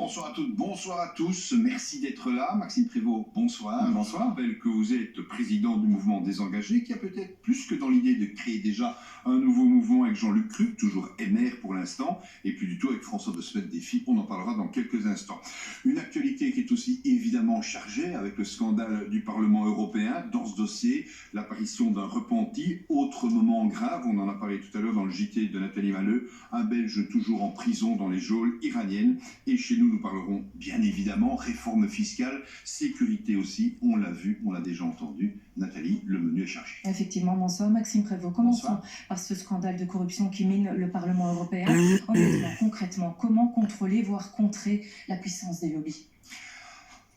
Bonsoir à toutes, bonsoir à tous. Merci d'être là. Maxime Prévost, bonsoir. Bonsoir. Je rappelle que vous êtes président du mouvement Désengagé, qui a peut-être plus que dans l'idée de créer déjà un nouveau mouvement avec Jean-Luc Cruc, toujours MR pour l'instant, et plus du tout avec François de Smet-Défi. On en parlera dans quelques instants. Une actualité qui est aussi évidemment chargée avec le scandale du Parlement européen. Dans ce dossier, l'apparition d'un repenti. Autre moment grave, on en a parlé tout à l'heure dans le JT de Nathalie Malleux, un Belge toujours en prison dans les geôles iraniennes. Et chez nous parlerons bien évidemment réforme fiscale, sécurité aussi, on l'a vu, on l'a déjà entendu. Nathalie, le menu est chargé. Effectivement, bonsoir Maxime Prévost. Commençons par ce scandale de corruption qui mine le Parlement européen. Honnêtement, concrètement, comment contrôler, voire contrer la puissance des lobbies ?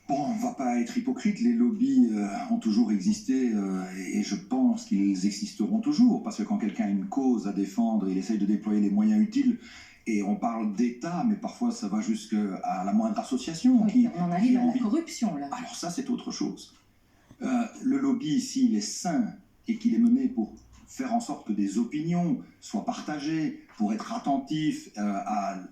Bon, on ne va pas être hypocrite, les lobbies ont toujours existé et je pense qu'ils existeront toujours, parce que quand quelqu'un a une cause à défendre, il essaye de déployer les moyens utiles. Et on parle d'État, mais parfois ça va jusqu'à la moindre association. Oui, on en arrive à la corruption, là. Alors ça, c'est autre chose. Le lobby, s'il est sain et qu'il est mené pour faire en sorte que des opinions soient partagées, pour être attentif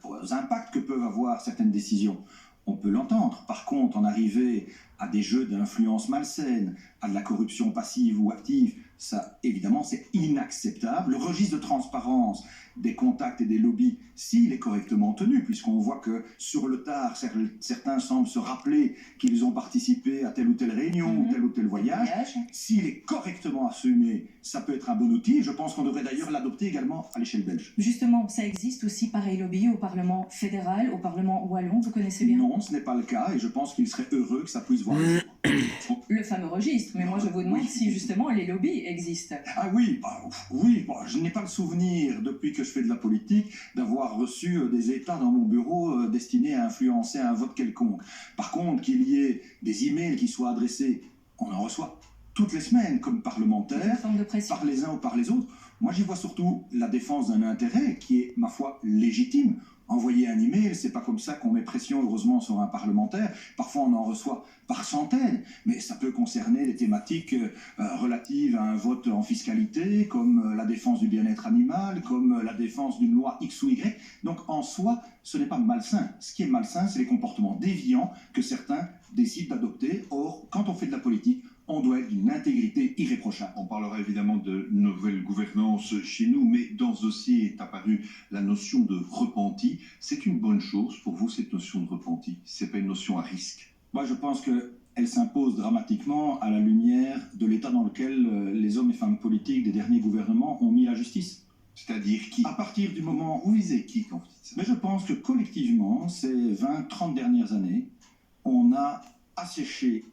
aux impacts que peuvent avoir certaines décisions, on peut l'entendre. Par contre, en arriver à des jeux d'influence malsaine, à de la corruption passive ou active, ça, évidemment, c'est inacceptable. Le registre de transparence des contacts et des lobbies, s'il est correctement tenu, puisqu'on voit que sur le tard, certains semblent se rappeler qu'ils ont participé à telle ou telle réunion ou tel voyage, s'il est correctement assumé, ça peut être un bon outil. Je pense qu'on devrait d'ailleurs l'adopter également à l'échelle belge. Justement, ça existe aussi, pareil lobby, au Parlement fédéral, au Parlement wallon, vous connaissez bien ? Non, ce n'est pas le cas, et je pense qu'il serait heureux que ça puisse voir le fameux registre, mais moi je vous demande si justement les lobbies existent. Ah oui, je n'ai pas le souvenir, depuis que je fais de la politique, d'avoir reçu des états dans mon bureau destinés à influencer un vote quelconque. Par contre, qu'il y ait des emails qui soient adressés, on en reçoit toutes les semaines comme parlementaires, par les uns ou par les autres. Moi, j'y vois surtout la défense d'un intérêt qui est, ma foi, légitime. Envoyer un email, c'est pas comme ça qu'on met pression, heureusement, sur un parlementaire. Parfois, on en reçoit par centaines, mais ça peut concerner des thématiques relatives à un vote en fiscalité, comme la défense du bien-être animal, comme la défense d'une loi X ou Y. Donc, en soi, ce n'est pas malsain. Ce qui est malsain, c'est les comportements déviants que certains décident d'adopter. Or, quand on fait de la politique, on doit être d'une intégrité irréprochable. On parlera évidemment de nouvelle gouvernance chez nous, mais dans ce dossier est apparue la notion de repenti. C'est une bonne chose pour vous, cette notion de repenti? C'est pas une notion à risque? Moi, je pense qu'elle s'impose dramatiquement à la lumière de l'état dans lequel les hommes et femmes politiques des derniers gouvernements ont mis la justice. C'est-à-dire qui? À partir du moment où vous visez qui quand vous dites ça? Mais je pense que collectivement, ces 20-30 dernières années, on a asséché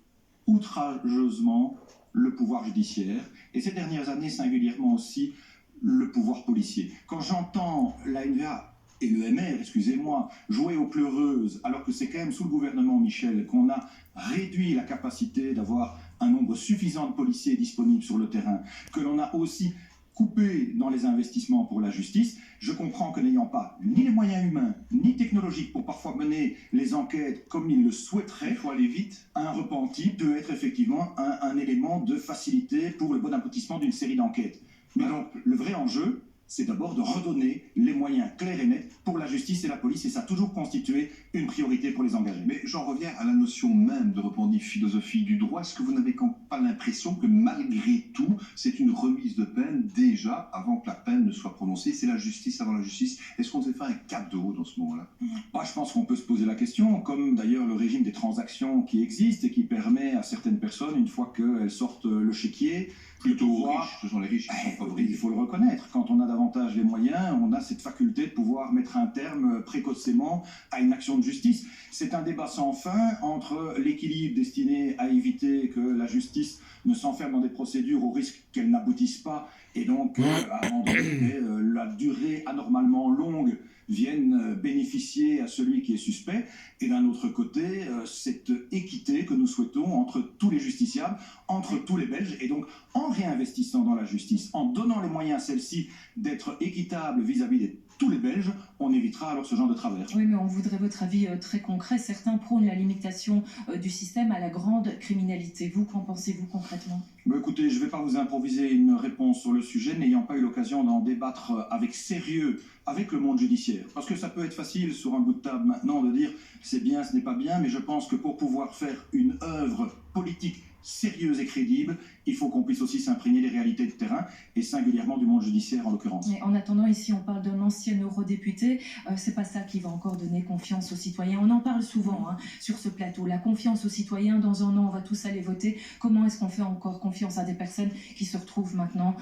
outrageusement le pouvoir judiciaire et ces dernières années singulièrement aussi le pouvoir policier. Quand j'entends la NVA et le MR, excusez-moi, jouer aux pleureuses alors que c'est quand même sous le gouvernement Michel qu'on a réduit la capacité d'avoir un nombre suffisant de policiers disponibles sur le terrain, que l'on a aussi coupé dans les investissements pour la justice, je comprends que n'ayant pas ni les moyens humains, ni technologiques pour parfois mener les enquêtes comme ils le souhaiteraient, il faut aller vite, un repenti peut être effectivement un élément de facilité pour le bon aboutissement d'une série d'enquêtes. Mais donc, le vrai enjeu, c'est d'abord de redonner les moyens clairs et nets pour la justice et la police, et ça a toujours constitué une priorité pour les engagés. Mais j'en reviens à la notion même de repenti, philosophie du droit. Est-ce que vous n'avez pas l'impression que malgré tout, c'est une remise de peine déjà avant que la peine ne soit prononcée? C'est la justice avant la justice. Est-ce qu'on devait faire un cadeau dans ce moment-là? Je pense qu'on peut se poser la question, comme d'ailleurs le régime des transactions qui existe et qui permet à certaines personnes, une fois qu'elles sortent le chéquier, plutôt riches, ce sont les riches qui sont favorisés. Il faut le reconnaître, quand on a davantage les moyens, on a cette faculté de pouvoir mettre un terme précocement à une action de justice. C'est un débat sans fin entre l'équilibre destiné à éviter que la justice ne s'enferme dans des procédures au risque qu'elles n'aboutissent pas, et donc à un moment donné, la durée anormalement longue vienne bénéficier à celui qui est suspect, et d'un autre côté, cette équité que nous souhaitons entre tous les justiciables, entre tous les Belges, et donc en réinvestissant dans la justice, en donnant les moyens à celle-ci d'être équitable vis-à-vis des tous les Belges, on évitera alors ce genre de travers. Oui, mais on voudrait votre avis très concret. Certains prônent la limitation du système à la grande criminalité. Vous, qu'en pensez-vous concrètement ? Écoutez, je ne vais pas vous improviser une réponse sur le sujet, n'ayant pas eu l'occasion d'en débattre avec sérieux avec le monde judiciaire. Parce que ça peut être facile sur un bout de table maintenant de dire c'est bien, ce n'est pas bien, mais je pense que pour pouvoir faire une œuvre politique sérieuse et crédible, il faut qu'on puisse aussi s'imprégner des réalités de terrain, et singulièrement du monde judiciaire en l'occurrence. Mais en attendant, ici on parle d'un ancien eurodéputé, c'est pas ça qui va encore donner confiance aux citoyens. On en parle souvent sur ce plateau, la confiance aux citoyens. Dans un an, on va tous aller voter. Comment est-ce qu'on fait encore confiance à des personnes qui se retrouvent maintenant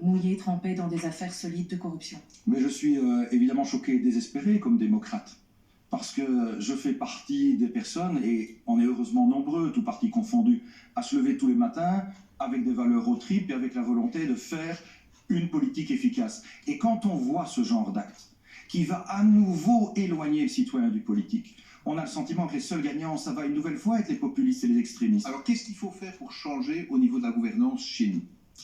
mouillées, trempées dans des affaires solides de corruption ? Mais je suis évidemment choqué et désespéré comme démocrate. Parce que je fais partie des personnes, et on est heureusement nombreux, tous partis confondus, à se lever tous les matins avec des valeurs aux tripes et avec la volonté de faire une politique efficace. Et quand on voit ce genre d'acte, qui va à nouveau éloigner le citoyen du politique, on a le sentiment que les seuls gagnants, ça va une nouvelle fois être les populistes et les extrémistes. Alors qu'est-ce qu'il faut faire pour changer au niveau de la gouvernance chez nous ?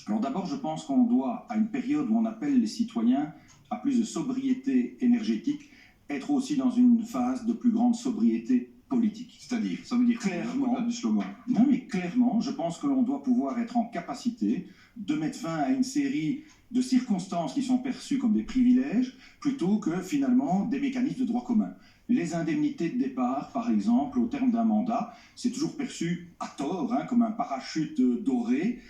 Alors d'abord, je pense qu'on doit, à une période où on appelle les citoyens à plus de sobriété énergétique, être aussi dans une phase de plus grande sobriété politique. C'est-à-dire, ça veut dire clairement du slogan. Non, mais clairement, je pense que l'on doit pouvoir être en capacité de mettre fin à une série de circonstances qui sont perçues comme des privilèges, plutôt que finalement des mécanismes de droit commun. Les indemnités de départ, par exemple, au terme d'un mandat, c'est toujours perçu à tort, comme un parachute doré,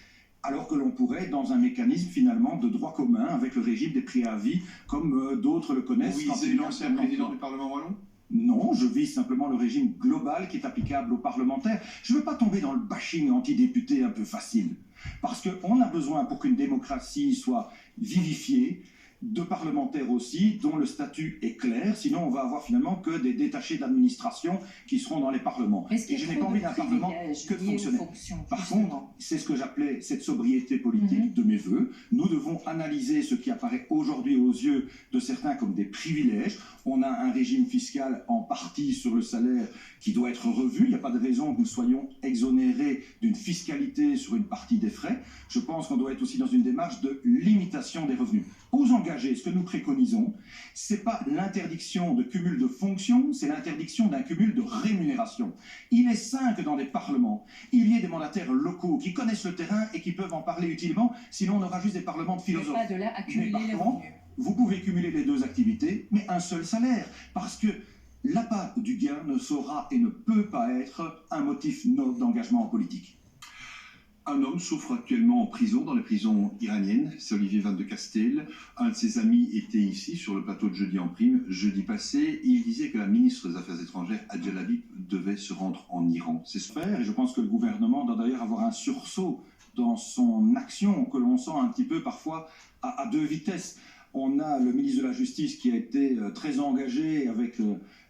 alors que l'on pourrait être dans un mécanisme finalement de droit commun avec le régime des préavis, comme d'autres le connaissent. Vous visez l'ancien président du Parlement wallon ? Non, je vise simplement le régime global qui est applicable aux parlementaires. Je ne veux pas tomber dans le bashing anti-député un peu facile, parce qu'on a besoin, pour qu'une démocratie soit vivifiée, de parlementaires aussi, dont le statut est clair, sinon on va avoir finalement que des détachés d'administration qui seront dans les parlements. Et je n'ai pas envie d'un parlement que de fonctionnaires. Par contre, c'est ce que j'appelais cette sobriété politique de mes voeux. Nous devons analyser ce qui apparaît aujourd'hui aux yeux de certains comme des privilèges. On a un régime fiscal en partie sur le salaire qui doit être revu. Il n'y a pas de raison que nous soyons exonérés d'une fiscalité sur une partie des frais. Je pense qu'on doit être aussi dans une démarche de limitation des revenus. Aux engagés, ce que nous préconisons, ce n'est pas l'interdiction de cumul de fonctions, c'est l'interdiction d'un cumul de rémunération. Il est sain que dans des parlements, il y ait des mandataires locaux qui connaissent le terrain et qui peuvent en parler utilement, sinon on aura juste des parlements de philosophes. Mais pas de là à cumuler les revenus. Vous pouvez cumuler les deux activités, mais un seul salaire, parce que l'appât du gain ne saura et ne peut pas être un motif noble d'engagement en politique. Un homme souffre actuellement en prison, dans les prisons iraniennes, c'est Olivier Van de Castel. Un de ses amis était ici, sur le plateau de Jeudi en Prime, jeudi passé. Il disait que la ministre des Affaires étrangères, Adel Habib, devait se rendre en Iran. C'est ce faire, et je pense que le gouvernement doit d'ailleurs avoir un sursaut dans son action, que l'on sent un petit peu parfois à deux vitesses. On a le ministre de la Justice qui a été très engagé avec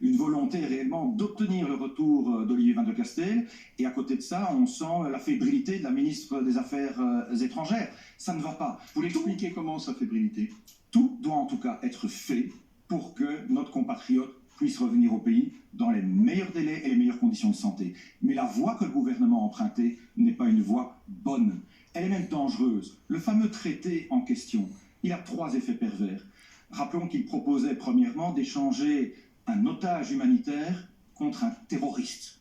une volonté réellement d'obtenir le retour d'Olivier Van de Castel. Et à côté de ça, on sent la fébrilité de la ministre des Affaires étrangères. Ça ne va pas. Vous l'expliquez comment, sa fébrilité ? Tout doit en tout cas être fait pour que notre compatriote puisse revenir au pays dans les meilleurs délais et les meilleures conditions de santé. Mais la voie que le gouvernement a empruntée n'est pas une voie bonne. Elle est même dangereuse. Le fameux traité en question, il a 3 effets pervers. Rappelons qu'il proposait premièrement d'échanger un otage humanitaire contre un terroriste.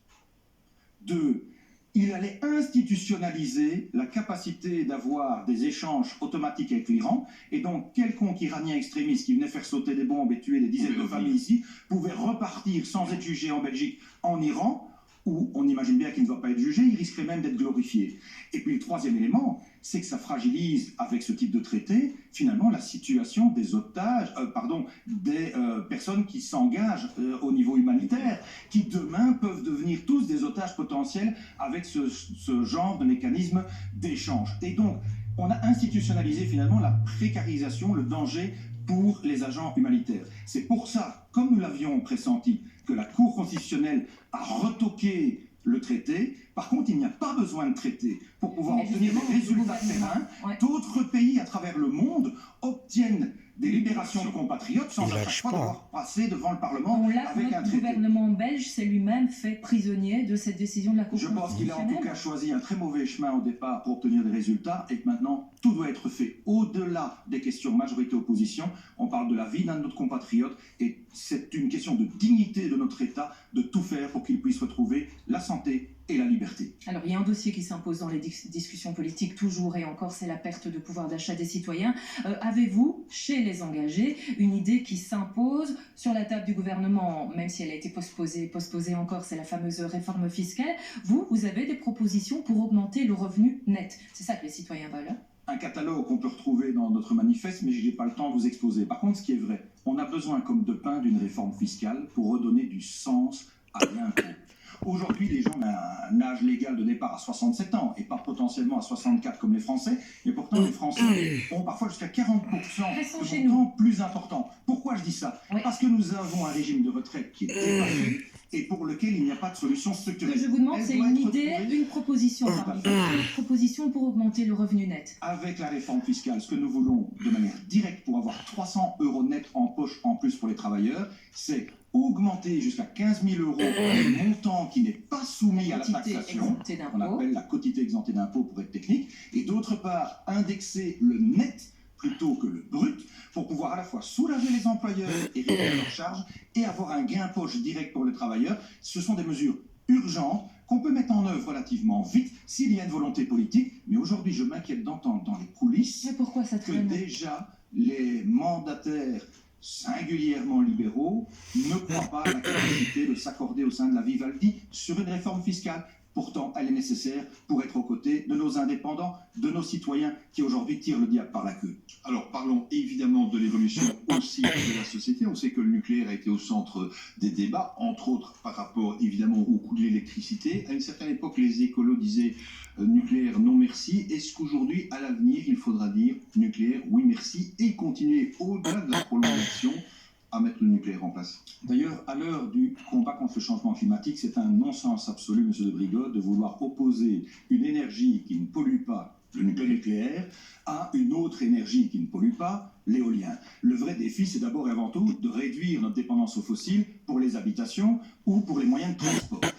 2, il allait institutionnaliser la capacité d'avoir des échanges automatiques avec l'Iran, et donc quelconque Iranien extrémiste qui venait faire sauter des bombes et tuer des dizaines de familles ici pouvait repartir sans être jugé en Belgique, en Iran, où on imagine bien qu'il ne va pas être jugé, il risquerait même d'être glorifié. Et puis le 3e élément, c'est que ça fragilise, avec ce type de traité, finalement la situation des otages, des personnes qui s'engagent au niveau humanitaire, qui demain peuvent devenir tous des otages potentiels avec ce genre de mécanisme d'échange. Et donc, on a institutionnalisé finalement la précarisation, le danger pour les agents humanitaires. C'est pour ça, comme nous l'avions pressenti, que la Cour constitutionnelle a retoqué le traité. Par contre, il n'y a pas besoin de traité pour pouvoir obtenir des résultats de terrain. D'autres pays à travers le monde obtiennent des libérations de compatriotes sans à chaque fois devoir passer devant le Parlement avec un notre traité. gouvernement belge s'est lui-même fait prisonnier de cette décision de la Cour Je pense qu'il a en tout constitutionnelle. cas choisi un très mauvais chemin au départ pour obtenir des résultats et que maintenant tout doit être fait. Au-delà des questions majorité-opposition, on parle de la vie d'un de nos compatriotes et c'est une question de dignité de notre État de tout faire pour qu'il puisse retrouver la santé et la liberté. Alors, il y a un dossier qui s'impose dans les discussions politiques toujours et encore, c'est la perte de pouvoir d'achat des citoyens. Avez-vous, chez les engagés, une idée qui s'impose sur la table du gouvernement, même si elle a été postposée encore, c'est la fameuse réforme fiscale. Vous avez des propositions pour augmenter le revenu net. C'est ça que les citoyens veulent. Un catalogue qu'on peut retrouver dans notre manifeste, mais je n'ai pas le temps de vous exposer. Par contre, ce qui est vrai, on a besoin, comme de pain, d'une réforme fiscale pour redonner du sens à l'impôt. Aujourd'hui, les gens ont un âge légal de départ à 67 ans et pas potentiellement à 64 comme les Français, mais pourtant les Français ont parfois jusqu'à 40% de montant plus important. Pourquoi je dis ça? Parce que nous avons un régime de retraite qui est dépassé et pour lequel il n'y a pas de solution structurelle. Ce que je vous demande, c'est une idée, une proposition parmi une proposition pour augmenter le revenu net. Avec la réforme fiscale, ce que nous voulons de manière directe pour avoir 300 € net en poche en plus pour les travailleurs, c'est augmenter jusqu'à 15 000 € le montant qui n'est pas soumis à la taxation, qu'on appelle la quotité exemptée d'impôt pour être technique, et d'autre part indexer le net plutôt que le brut pour pouvoir à la fois soulager les employeurs et réduire leurs charges et avoir un gain poche direct pour les travailleurs. Ce sont des mesures urgentes qu'on peut mettre en œuvre relativement vite s'il y a une volonté politique, mais aujourd'hui je m'inquiète d'entendre dans les coulisses que déjà les mandataires singulièrement libéraux ne croient pas à la capacité de s'accorder au sein de la Vivaldi sur une réforme fiscale. Pourtant, elle est nécessaire pour être aux côtés de nos indépendants, de nos citoyens qui aujourd'hui tirent le diable par la queue. Alors parlons évidemment de l'évolution aussi de la société. On sait que le nucléaire a été au centre des débats, entre autres par rapport évidemment au coût de l'électricité. À une certaine époque, les écolos disaient nucléaire non merci. Est-ce qu'aujourd'hui, à l'avenir, il faudra dire nucléaire oui merci et continuer au-delà de la prolongation à mettre le nucléaire en place? D'ailleurs, à l'heure du combat contre le changement climatique, c'est un non-sens absolu, M. de Brigode, de vouloir opposer une énergie qui ne pollue pas, le nucléaire, à une autre énergie qui ne pollue pas, l'éolien. Le vrai défi, c'est d'abord et avant tout de réduire notre dépendance aux fossiles pour les habitations ou pour les moyens de transport. Donc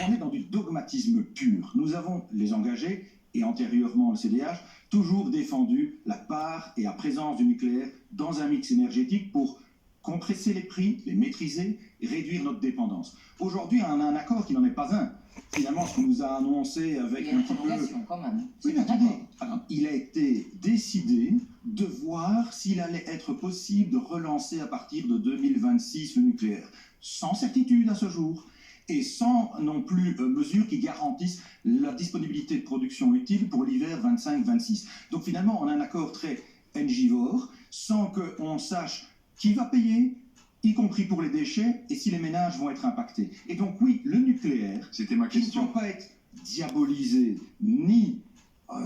on est dans du dogmatisme pur. Nous avons, les engagés, et antérieurement le CDH, toujours défendu la part et la présence du nucléaire dans un mix énergétique pour compresser les prix, les maîtriser et réduire notre dépendance. Aujourd'hui, on a un accord qui n'en est pas un. Finalement, ce qu'on nous a annoncé avec un petit peu... quand même. Oui, mais attendez. Alors, il a été décidé de voir s'il allait être possible de relancer à partir de 2026 le nucléaire. Sans certitude à ce jour. Et sans non plus mesures qui garantissent la disponibilité de production utile pour l'hiver 25-26. Donc finalement, on a un accord très énergivore, sans qu'on sache qui va payer, y compris pour les déchets, et si les ménages vont être impactés. Et donc oui, le nucléaire, c'était ma question, qui ne doit pas être diabolisé ni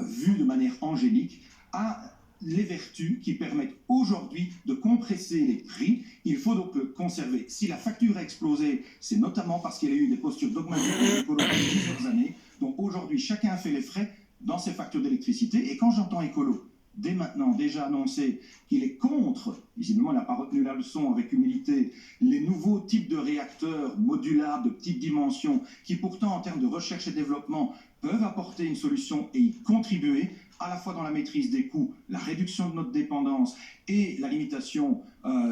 vu de manière angélique, a les vertus qui permettent aujourd'hui de compresser les prix. Il faut donc le conserver. Si la facture a explosé, c'est notamment parce qu'il y a eu des postures dogmatiques depuis plusieurs années. Donc aujourd'hui, chacun fait les frais dans ses factures d'électricité. Et quand j'entends écolo, dès maintenant, déjà annoncé qu'il est contre, visiblement il n'a pas retenu la leçon avec humilité, les nouveaux types de réacteurs modulables de petite dimension, qui pourtant en termes de recherche et développement peuvent apporter une solution et y contribuer, à la fois dans la maîtrise des coûts, la réduction de notre dépendance et la limitation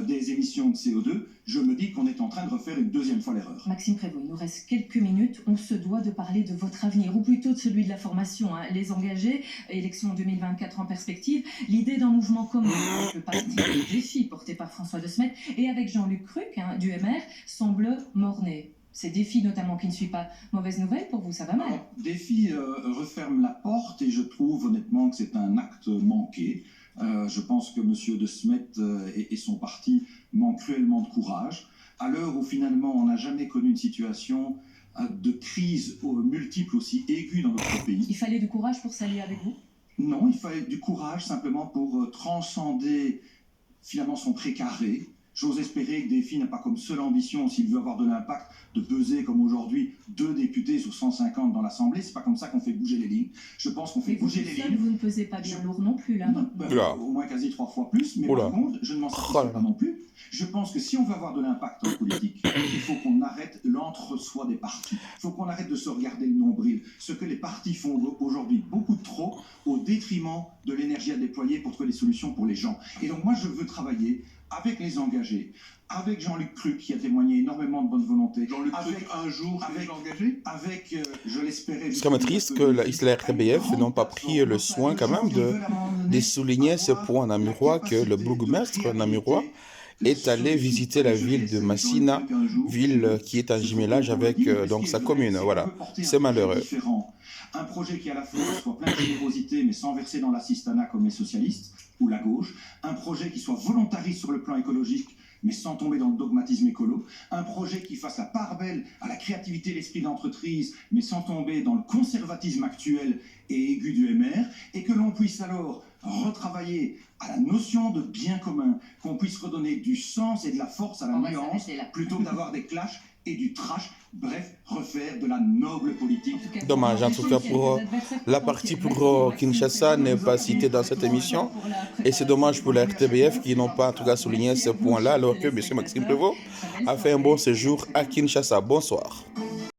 des émissions de CO2, je me dis qu'on est en train de refaire une deuxième fois l'erreur. Maxime Prévost, il nous reste quelques minutes. On se doit de parler de votre avenir, ou plutôt de celui de la formation. Les engagés, élection 2024 en perspective, l'idée d'un mouvement commun, le parti des défis porté par François de Smet, et avec Jean-Luc Cruc, du MR, semble morné. Ces défis notamment qui ne suivent pas, mauvaise nouvelle pour vous, ça va mal. Alors, défi referme la porte et je trouve honnêtement que c'est un acte manqué. Je pense que M. de Smet et son parti manquent cruellement de courage. À l'heure où finalement on n'a jamais connu une situation de crise multiple aussi aiguë dans notre pays. Il fallait du courage pour s'allier avec vous? Non, il fallait du courage simplement pour transcender finalement son précaré, J'ose espérer que Défi n'a pas comme seule ambition, s'il veut avoir de l'impact, de peser comme aujourd'hui 2 députés sur 150 dans l'Assemblée. C'est pas comme ça qu'on fait bouger les lignes. Je pense qu'on fait Mais vous, bouger tout les seul, lignes. vous ne pesez pas bien lourd non plus, là. Non, Oula. au moins quasi 3 fois plus, mais Oula. par contre, je ne m'en Oh là satisfais là. pas non plus. Je pense que si on veut avoir de l'impact en politique, il faut qu'on arrête l'entre-soi des partis. Il faut qu'on arrête de se regarder le nombril. Ce que les partis font aujourd'hui beaucoup trop au détriment de l'énergie à déployer pour trouver des solutions pour les gens. Et donc moi, je veux travailler avec les engagés, avec Jean-Luc Cruc qui a témoigné énormément de bonne volonté, Jean-Luc avec, Cruc, un jour, avec- engagé. avec je l'espérais... C'est quand même triste que la RTBF n'ont pas pris le soin quand même de souligner ce point namurois que le bourgmestre namurois est allé visiter la ville de Massina, ville qui est un jumelage avec donc sa commune. Voilà, c'est malheureux. Un projet qui à la fois soit plein de générosité mais sans verser dans l'assistanat comme les socialistes ou la gauche. Un projet qui soit volontariste sur le plan écologique mais sans tomber dans le dogmatisme écolo. Un projet qui fasse la part belle à la créativité et l'esprit d'entreprise mais sans tomber dans le conservatisme actuel et aigu du MR. Et que l'on puisse alors retravailler à la notion de bien commun, qu'on puisse redonner du sens et de la force à la nuance plutôt que d'avoir des clashs et du trash, bref, refaire de la noble politique. Dommage, en tout cas, pour la partie pour Kinshasa n'est pas citée dans cette émission. Et c'est dommage pour la RTBF qui n'ont pas en tout cas souligné ce point-là, alors que M. Maxime Prévost a fait un bon séjour à Kinshasa. Bonsoir.